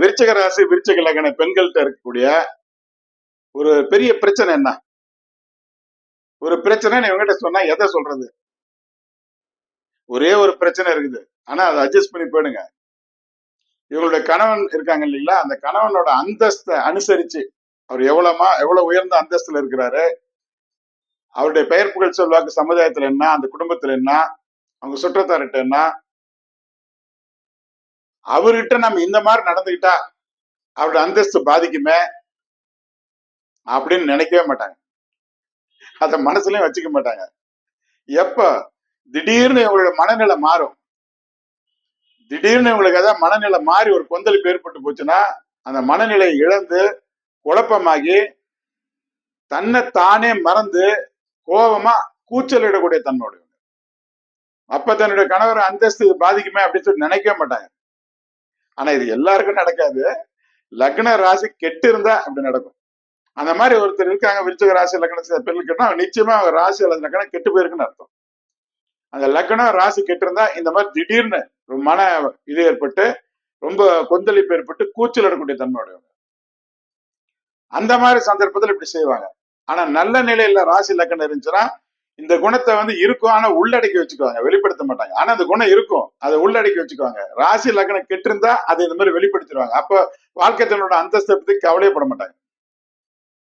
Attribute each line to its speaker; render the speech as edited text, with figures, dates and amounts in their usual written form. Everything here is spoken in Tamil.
Speaker 1: விருச்சிக ராசி விருச்சிக லக்ன பெண்கள்கிட்ட இருக்கக்கூடிய ஒரு பெரிய பிரச்சனை என்ன? ஒரு பிரச்சனை இவங்ககிட்ட சொன்னா எதை சொல்றது? ஒரே ஒரு பிரச்சனை இருக்குது. ஆனா அதை அட்ஜஸ்ட் பண்ணி போயிடுங்க. இவங்களுடைய கணவன் இருக்காங்க இல்லைங்களா, அந்த கணவனோட அந்தஸ்தை அனுசரிச்சு அவர் எவ்வளவு உயர்ந்த அந்தஸ்துல இருக்கிறாரு, அவருடைய பெயர் புகழ் சொல்வாக்கு சமுதாயத்துல என்ன, அந்த குடும்பத்துல என்ன, அவங்க சுற்றத்தார்கிட்ட என்ன, அவர்கிட்ட நம்ம இந்த மாதிரி நடந்துகிட்டா அவருடைய அந்தஸ்து பாதிக்குமே அப்படின்னு நினைக்கவே மாட்டாங்க. அதை மனசுலயும் வச்சுக்க மாட்டாங்க. எப்ப திடீர்னு இவங்களோட மனநிலை மாறும், திடீர்னு இவங்களுக்கு ஏதாவது மனநிலை மாறி ஒரு கொந்தளிப்பு ஏற்பட்டு போச்சுன்னா அந்த மனநிலை இழந்து குழப்பமாகி தன்னை தானே மறந்து கோபமா கூச்சலிடக்கூடிய தன்னோட அப்ப தன்னுடைய கணவர் அந்தஸ்து பாதிக்குமே அப்படின்னு சொல்லி நினைக்கவே மாட்டாங்க. ஆனா இது எல்லாருக்கும் நடக்காது. லக்ன ராசி கெட்டு இருந்தா அப்படி நடக்கும். அந்த மாதிரி ஒருத்தர் இருக்காங்க விருச்சிக ராசி லக்ன பெண்ணுக்குன்னா நிச்சயமா அவங்க ராசி அல்லது லக்னம் கெட்டு போயிருக்குன்னு அர்த்தம். அந்த லக்னம் ராசி கெட்டு இருந்தா இந்த மாதிரி திடீர்னு மன இது ஏற்பட்டு ரொம்ப கொந்தளிப்பு ஏற்பட்டு கூச்சல் இடக்கூடிய தன்மையுடையவங்க. அந்த மாதிரி சந்தர்ப்பத்தில் இப்படி செய்வாங்க. ஆனா நல்ல நிலையில ராசி லக்னம் இருந்துச்சுன்னா இந்த குணத்தை இருக்கும், ஆனா உள்ளடக்கி வச்சுக்குவாங்க, வெளிப்படுத்த மாட்டாங்க. ஆனா அந்த குணம் இருக்கும், அதை உள்ளடக்கி வச்சுக்குவாங்க. ராசி லக்னம் கெட்டு இருந்தா அதை இந்த மாதிரி வெளிப்படுத்திடுவாங்க. அப்ப வாழ்க்கை தன்னோட அந்தஸ்தை பத்தி கவலையப்பட மாட்டாங்க.